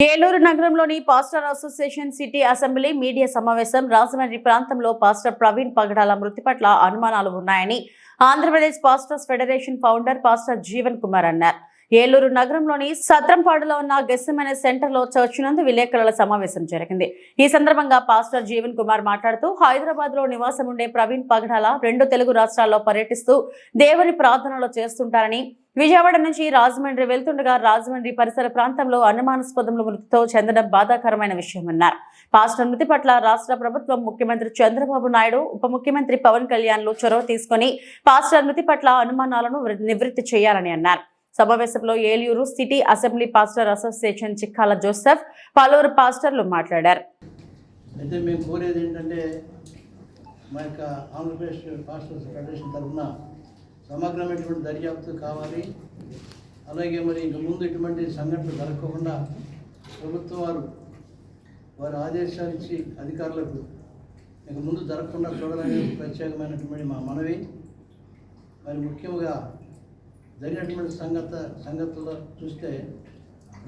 ఏలూరు నగరంలోని pastor association city assembly media సమావేశం రాజమండ్రి ప్రాంతంలో పాస్టర్ ప్రవీణ్ పగడాల మృతి పట్ల అనుమానాలు ఉన్నాయని Andhra Pradesh pastors federation founder pastor Jeevan Kumar అన్నారు. ఏలూరు నగరంలోని సత్రంపాడులో ఉన్న గెస్సెమనే సెంటర్ లో చర్చ్ నందు విలేకరుల సమావేశం జరిగింది. ఈ సందర్భంగా పాస్టర్ జీవన్ కుమార్ మాట్లాడుతూ హైదరాబాద్ లో నివాసం ఉండే ప్రవీణ్ పగడాల 2 తెలుగు రాష్ట్రాల్లో పర్యటిస్తూ దేవుని ప్రార్థనలు చేస్తుంటారని, విజయవాడ నుంచి రాజమండ్రి వెళ్తుండగా రాజమండ్రి పరిసర ప్రాంతంలో అనుమానాస్పదముల మృతితో చెందడం బాధాకరమైన విషయమన్నారు. పాస్టర్ మృతి పట్ల రాష్ట్ర ప్రభుత్వం, ముఖ్యమంత్రి చంద్రబాబు నాయుడు, ఉప ముఖ్యమంత్రి పవన్ కళ్యాణ్లు చొరవ తీసుకుని పాస్టర్ మృతి పట్ల అనుమానాలను నివృత్తి చేయాలని అన్నారు. సమావేశంలో Eluru city assembly pastor association Chikkala Joseph, పలువురు పాస్టర్లు మాట్లాడారు. అయితే మేము కోరేది ఏంటంటే మా యొక్క ఆంధ్రప్రదేశ్ పాస్టర్స్ ఫెడరేషన్ తరఫున సమగ్రమైనటువంటి దర్యాప్తు కావాలి. అలాగే మరి ఇంక ముందు ఇటువంటి సంఘటనలు జరగకుండా ప్రభుత్వం వారు ఆదేశాలు ఇచ్చి అధికారులకు ఇంక ముందు జరగకుండా చూడాలనే ప్రత్యేకమైనటువంటి మా మనవి. మరి ముఖ్యంగా జరిగినటువంటి సంగతుల్లో చూస్తే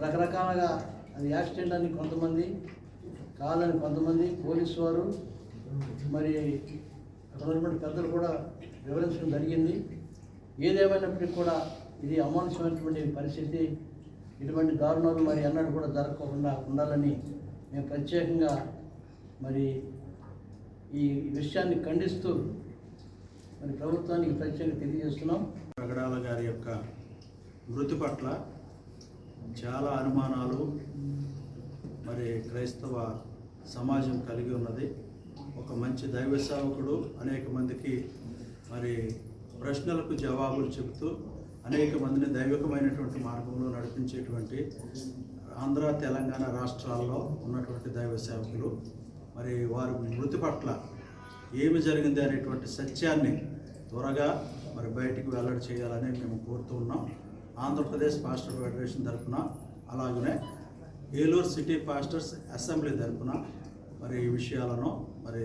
రకరకాలుగా అది యాక్సిడెంట్ అని కొంతమంది, కాదని కొంతమంది, పోలీసు వారు మరి అక్కడ ఉన్నటువంటి పెద్దలు కూడా వివరించడం జరిగింది. ఏదేమైనప్పటికీ కూడా ఇది అమానుషమైనటువంటి పరిస్థితి. ఇటువంటి దారుణాలు మరి అన్నట్టు కూడా జరగకుండా ఉండాలని మేము ప్రత్యేకంగా మరి ఈ విషయాన్ని ఖండిస్తూ మరి ప్రభుత్వానికి ప్రత్యేకంగా తెలియజేస్తున్నాం. పగడాల గారి యొక్క మృతి పట్ల చాలా అనుమానాలు మరి క్రైస్తవ సమాజం కలిగి ఉన్నది. ఒక మంచి దైవ సేవకుడు, అనేక మందికి మరి ప్రశ్నలకు జవాబులు చెబుతూ అనేక మందిని దైవికమైనటువంటి మార్గంలో నడిపించేటువంటి ఆంధ్ర, తెలంగాణ రాష్ట్రాల్లో ఉన్నటువంటి దైవ సేవకులు మరి వారి మృతి పట్ల ఏమి జరిగింది అనేటువంటి సత్యాన్ని త్వరగా మరి బయటికి వెల్లడి చేయాలని మేము కోరుతూ ఉన్నాం. ఆంధ్రప్రదేశ్ పాస్టర్ ఫెడరేషన్ తరఫున, అలాగనే ఏలూరు సిటీ పాస్టర్స్ అసెంబ్లీ తరఫున మరి ఈ విషయాలను మరి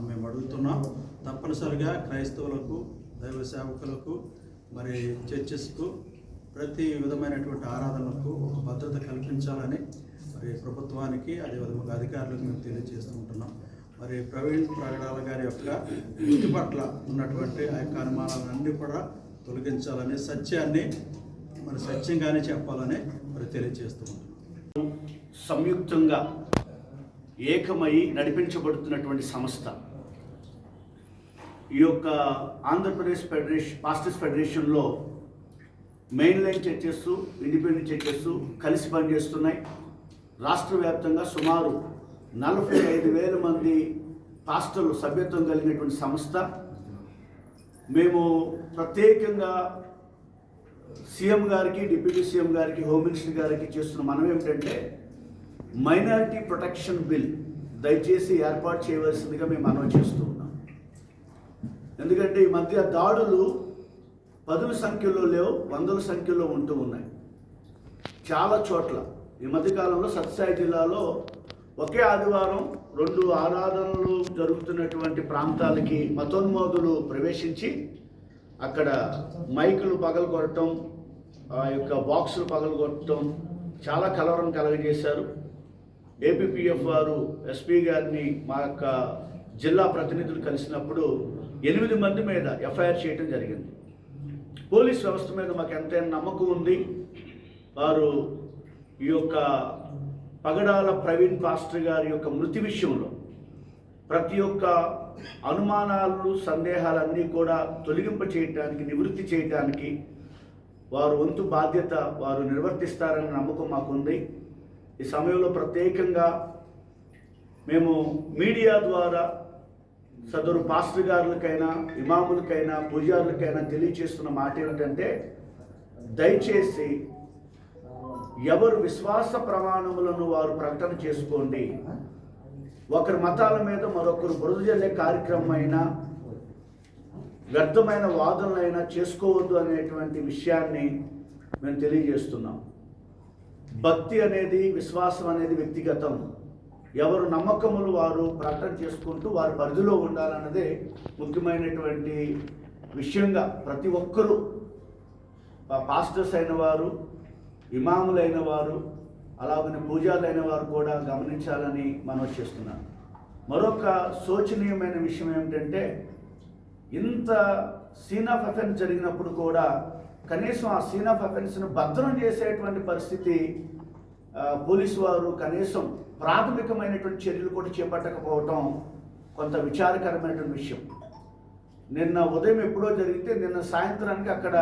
మేము అడుగుతున్నాం. తప్పనిసరిగా క్రైస్తవులకు, దైవ సేవకులకు, మరి చర్చెస్కు, ప్రతి విధమైనటువంటి ఆరాధనలకు ఒక భద్రత కల్పించాలని మరి ప్రభుత్వానికి, అదేవిధంగా అధికారులకు మేము తెలియజేస్తూ ఉంటున్నాం. మరి ప్రవీణ్ పగడాల గారి యొక్క మృతి పట్ల ఉన్నటువంటి ఆ యొక్క అనుమానాలన్నీ కూడా తొలగించాలని, సత్యాన్ని మరి సత్యంగానే చెప్పాలని మరి తెలియజేస్తూ ఉంటున్నాం. సంయుక్తంగా ఏకమై నడిపించబడుతున్నటువంటి సంస్థ ఈ యొక్క ఆంధ్రప్రదేశ్ పాస్టర్స్ ఫెడరేషన్లో main line churches, independent churches కలిసి పనిచేస్తున్నాయి. రాష్ట్ర వ్యాప్తంగా సుమారు 45,000 మంది పాస్టర్లు సభ్యత్వం కలిగినటువంటి సంస్థ. మేము ప్రత్యేకంగా సీఎం గారికి, డిప్యూటీ సీఎం గారికి, హోమ్ మినిస్టర్ గారికి చేస్తున్న మనం ఏమిటంటే మైనారిటీ ప్రొటెక్షన్ బిల్ దయచేసి ఏర్పాటు చేయవలసిందిగా మేము మనవి చేస్తూ ఉన్నాం. ఎందుకంటే ఈ మధ్య దాడులు 10ల సంఖ్యలో లేవు, 100ల సంఖ్యలో ఉంటూ ఉన్నాయి చాలా చోట్ల. ఈ మధ్యకాలంలో సత్యసాయి జిల్లాలో ఒకే ఆదివారం 2 ఆరాధనలు జరుగుతున్నటువంటి ప్రాంతాలకి మతోన్మోదులు ప్రవేశించి అక్కడ మైకులు పగలగొట్టడం, ఆ యొక్క బాక్సులు పగలగొట్టడం చాలా కలవరం కలగజేశారు. ఏపీపీఎఫ్ వారు ఎస్పీ గారిని, మా యొక్క జిల్లా ప్రతినిధులు కలిసినప్పుడు 8 మంది మీద ఎఫ్ఐఆర్ చేయడం జరిగింది. పోలీస్ వ్యవస్థ మీద మాకు ఎంతైనా నమ్మకం ఉంది. వారు ఈ యొక్క పగడాల ప్రవీణ్ పాస్టర్ గారి యొక్క మృతి విషయంలో ప్రతి ఒక్క అనుమానాలు, సందేహాలన్నీ కూడా తొలగింప చేయటానికి, నివృత్తి చేయటానికి వారు వంతు బాధ్యత వారు నిర్వర్తిస్తారన్న నమ్మకం మాకుంది. ఈ సమయంలో ప్రత్యేకంగా మేము మీడియా ద్వారా సదరు పాస్టర్ గారులకైనా, ఇమాములకైనా, పూజారులకైనా తెలియచేస్తున్న మాట ఏమిటంటే, దయచేసి ఎవరు విశ్వాస ప్రమాణములను వారు ప్రకటన చేసుకోండి. ఒకరి మతాల మీద మరొకరు బురద జల్లే కార్యక్రమం అయినా, వ్యర్థమైన వాదనలైనా చేసుకోవద్దు అనేటువంటి విషయాన్ని మేము తెలియజేస్తున్నాం. భక్తి అనేది, విశ్వాసం అనేది వ్యక్తిగతం. ఎవరు నమ్మకములు వారు ప్రకటన చేసుకుంటూ వారి పరిధిలో ఉండాలన్నదే ముఖ్యమైనటువంటి విషయంగా ప్రతి ఒక్కరూ, పాస్టర్స్ అయిన వారు, ఇమాములైన వారు, అలాగనే పూజారులైన వారు కూడా గమనించాలని మనం చేస్తున్నాను. మరొక శోచనీయమైన విషయం ఏమిటంటే, ఇంత సీన్ ఆఫ్ అఫెన్స్ జరిగినప్పుడు కూడా కనీసం ఆ సీన్ ఆఫ్ అఫెన్స్ను భద్రం చేసేటువంటి పరిస్థితి పోలీసు వారు కనీసం ప్రాథమికమైనటువంటి చర్యలు కూడా చేపట్టకపోవటం కొంత విచారకరమైనటువంటి విషయం. నిన్న ఉదయం ఎప్పుడో జరిగితే నిన్న సాయంత్రానికి అక్కడ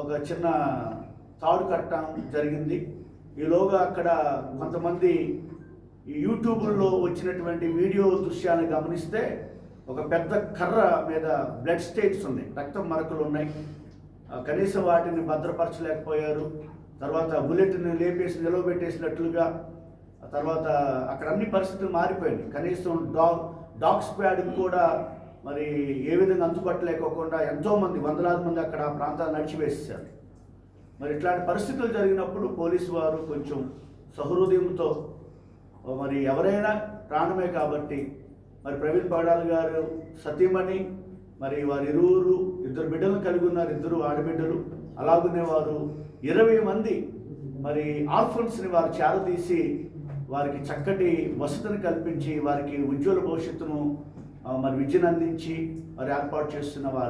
ఒక చిన్న తాడు కట్టడం జరిగింది. ఈలోగా అక్కడ కొంతమంది యూట్యూబ్లో వచ్చినటువంటి వీడియో దృశ్యాన్ని గమనిస్తే ఒక పెద్ద కర్ర మీద బ్లడ్ స్టెయిన్స్ ఉన్నాయి, రక్తం మరకలు ఉన్నాయి. కనీసం వాటిని భద్రపరచలేకపోయారు. తర్వాత బుల్లెట్ని లేపేసి నిలవబెట్టేసినట్లుగా, తర్వాత అక్కడ అన్ని పరిస్థితులు మారిపోయాయి. కనీసం డాగ్ స్క్వాడ్కి కూడా మరి ఏ విధంగా అంతుపట్టలేకోకుండా ఎంతోమంది, వందలాది మంది అక్కడ ఆ ప్రాంతాన్ని నడిచివేసేశారు. మరి ఇట్లాంటి పరిస్థితులు జరిగినప్పుడు పోలీసు వారు కొంచెం సహృదయంతో, మరి ఎవరైనా ప్రాణమే కాబట్టి, మరి ప్రవీణ్ పగడాల గారు సతీమణి, మరి వారి ఇద్దరు బిడ్డలను కలిగి ఉన్నారు, 2 ఆడబిడ్డలు. అలాగనే వారు 20 మంది మరి ఆర్ఫన్స్ని వారు చేరదీసి వారికి చక్కటి వసతిని కల్పించి వారికి ఉజ్వల భవిష్యత్తును మరి విద్యను అందించి మరి ఏర్పాటు చేస్తున్న వారు.